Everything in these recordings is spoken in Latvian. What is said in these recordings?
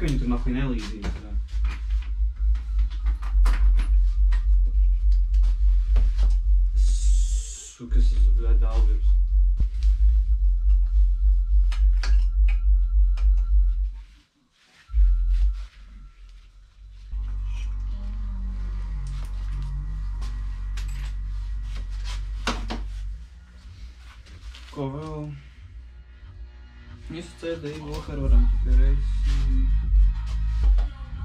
ka viņi tur nahuj nelīdzīja. Kas tas, bļaļ, dālvirs? Ko vēl? Visu CD vakar varam tikai reizi.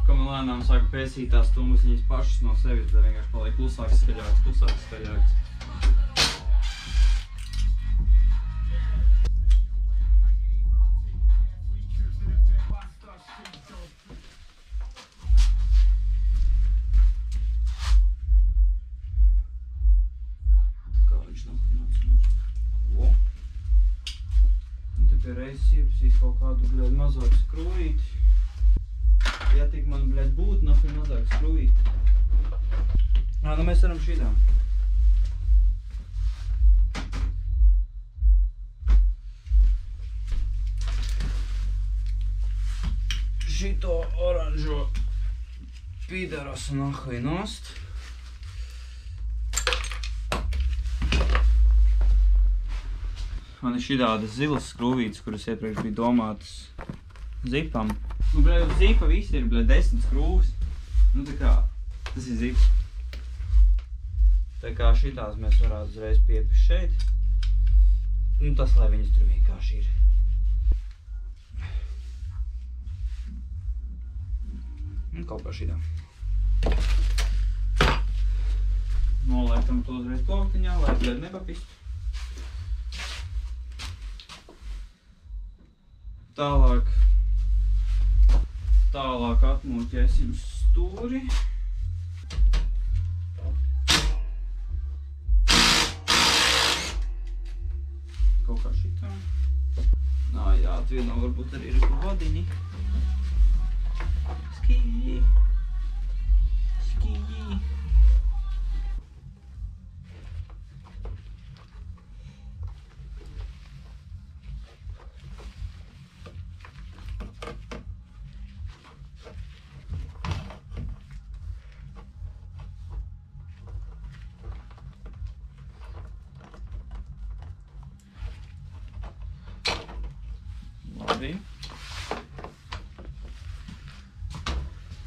Kā man lēnām sāka pēsīt tās stumbas, viņas pašas no sevis, tad vienkārši paliek klusāks, skaļāks. Reizes iepasīs kaut kādu, bļaļ, mazāku skrūvīti. Ja tik man, bļaļ, būtu, nahuj mazāk skrūvīti. Nu mēs varam šitām. Šito oranžo pīdarasu nahuj nost. Man ir šitādas zilas skrūvītes, kuras iepriekš bija domātas zipam. Nu, bļaļ, uz zipa visi ir, bļaļ, 10 skrūvas. Nu, tā kā, tas ir zips. Tā kā šitās mēs varētu uzreiz piepist šeit. Nu, tas, lai viņas tur vienkārši ir. Un kaut kā šitā. Nolēkam to uzreiz plauktiņā, lai, bļaļ, nepapistu. Tālāk atmūķēsim stūri. Kaut kā šitā. Jā, atvieno varbūt arī ir vadiņi. Skīji. Labi.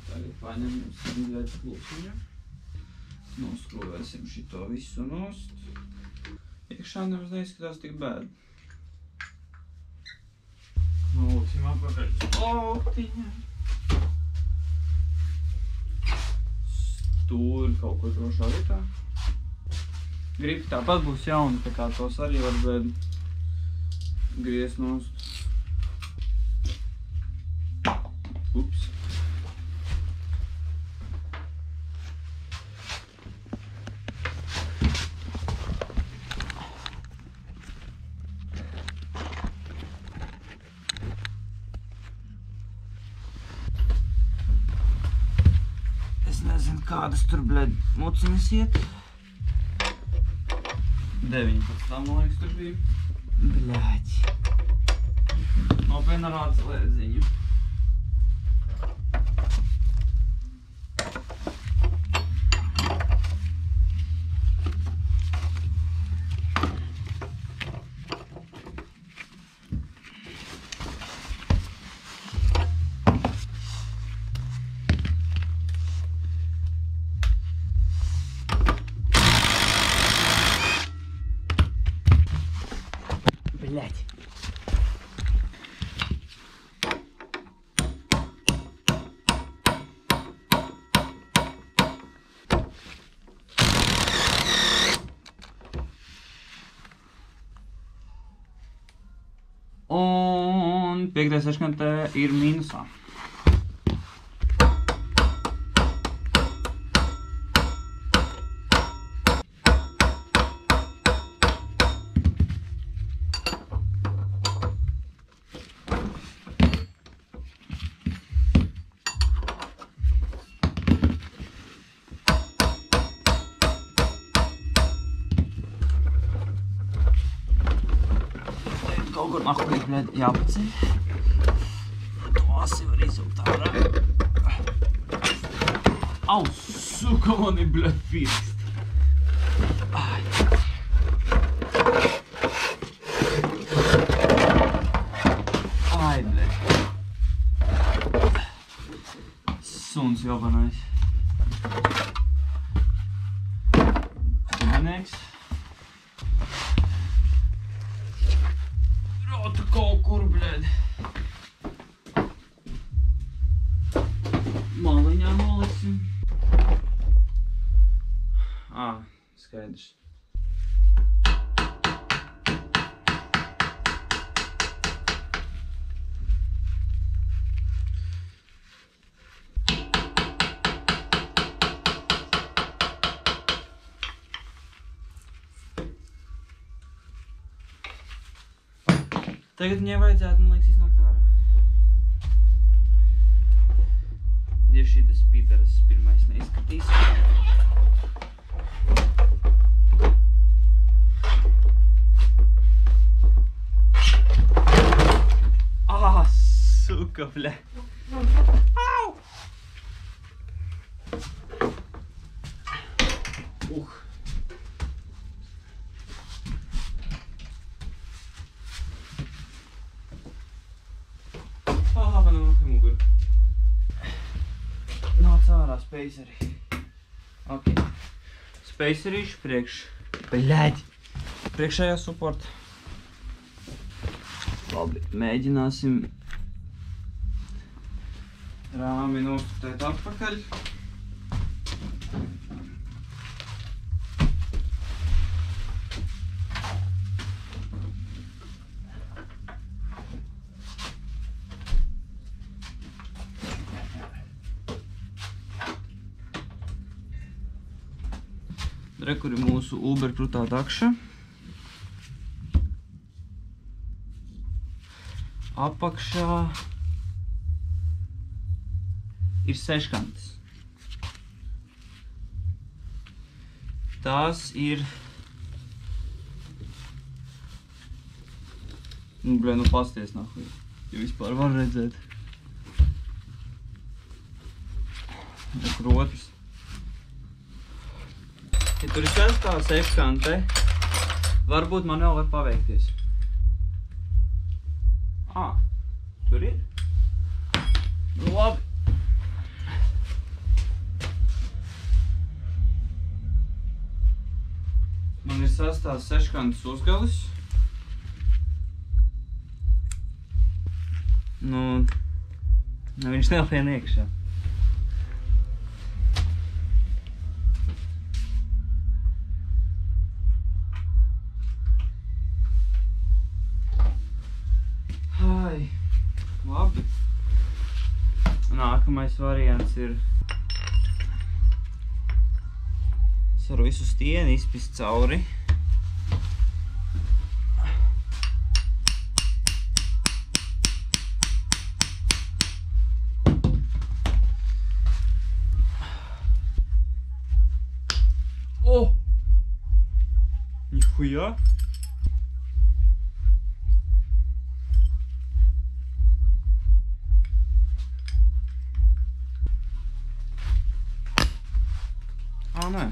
Tagad paņemsim bļaļ plusiņu. Noskrūvēsim šito visu nost. Iekšā nemaz neizskatās tik bēd. Noliksim apakaļ plauktiņa. Stūri kaut ko drošā vietā. Gripi tāpat būs jauni, tā kā tos arī var bēd griezt nost. Ups. Es nezinu, kādas tur, bļaļ, muciņas iet. 19, man liekas, tur bija. Bļaļ. Nopietni rāda slēdziņu. Блядь. Un 5. seškantē ir mīnusā. Kaut kur nahuj, bļaļ, jāpaceļ. To asi var izvilkt ārā. Au, suka, man ir, bļaļ, pirksti. Ai. Ai, bļaļ. Suns jobanais. Dibinieks. Rota kaut kur, bļaļ. Maliņā noliksim. Skaidrs. Tagad viņai vajadzētu, man liekas, iznākt ārā. Ja šitas pīdaras pirmais neizskatīs. Suka, bļa. Au! Man nāk mugur. Nāc ārā speiserī. Ok. Speiserīšu priekšējā suporta. Labi, mēģināsim rāmi nostutēt atpakaļ. Re, kur ir mūsu uberkrutā dakša. Apakšā ir seškantas. Tās ir... Nu pasties nahuj, ja vispār var redzēt. Re, kur otrs. Ja tur ir sestā seškante, varbūt man vēl var paveikties. Tur ir? Nu labi. Man ir sestās seškantas uzgalis. Nu, viņš nelien iekšā. Labi. Nākamais variants ir ar visu stieni izpist cauri. Nihuja! Nē.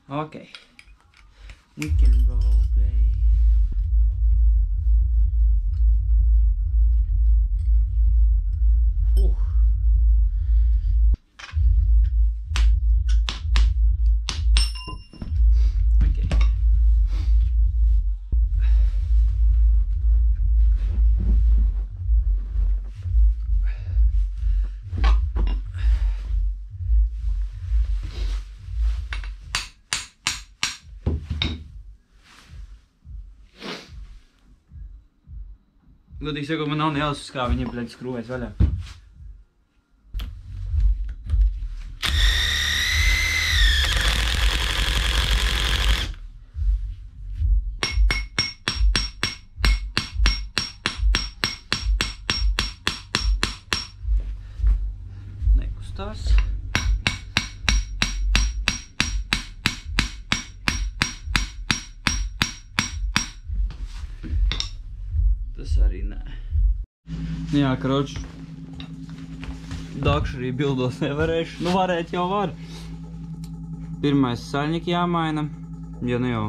Okay. We can role play. Godīgi sakot, man nav ne jausmas, kā viņa, bļaļ, skrūvēs vaļā. Tas arī nē. Jā, kroč. Dakšu arī bildos nevarēšu. Nu, varēt jau var. Pirmais saļņiki jāmaina, ja nu jau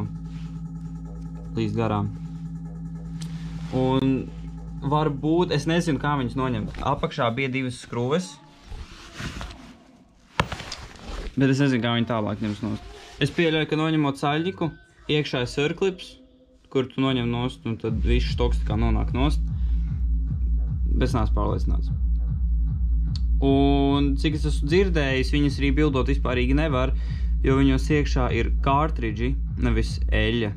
līdz garām. Un varbūt, es nezinu, kā viņas noņemt. Apakšā bija 2 skrūves. Bet es nezinu, kā viņi tālāk ņems nost. Es pieļauju, ka noņemot saļņiku, iekšā ir sirklips, kur tu noņem nost, un tad viss štoks tā kā nonāk nost. Bet es neesmu pārliecināts. Un cik es esmu dzirdējis, viņas arī bildot vispārīgi nevar, jo viņos iekšā ir kārtridži, nevis eļļa.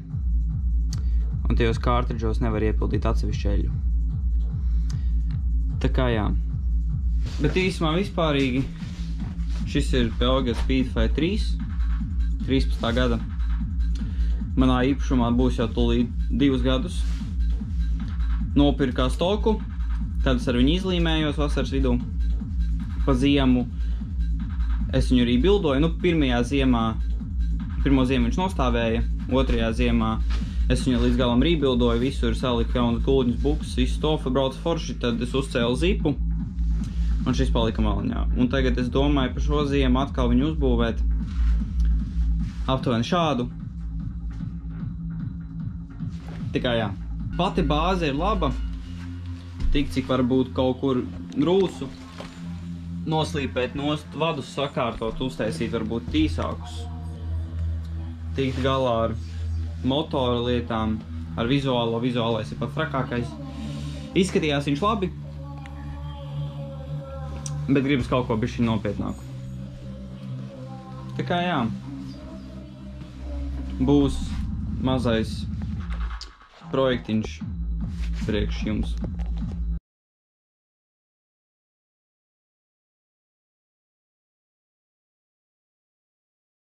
Un tajos kārtridžos nevar iepildīt atsevišķu eļļu. Tā kā jā. Bet īsumā vispārīgi šis ir Peugeot Speedfighter 3, 13. gada. Manā īpašumā būs jau tūlīt 2 gadus. Nopirkā stoku, tad es ar viņu izlīmējos vasaras vidū. Pa ziemu es viņu arī bildoju. Nu, pirmo ziemu viņš nostāvēja, otrajā ziemā es viņu līdz galam rebildoju, visur saliku jaunas gulģņas, buks, visu stofu, braucu forši, tad es uzcēlu zipu. Un šis palika maliņā. Un tagad es domāju par šo ziemu atkal viņu uzbūvēt aptuveni šādu. Tikai jā. Pati bāze ir laba. Tik cik varbūt kaut kur grūsu. Noslīpēt nost, vadus sakārtot, uztaisīt varbūt tīsākus. Tikt galā ar motora lietām, ar vizuālais ir pat trakākais. Izskatījās viņš labi. Bet gribas kaut ko bišķi nopietnāku. Tā kā jā. Būs mazais projektiņš priekš jums.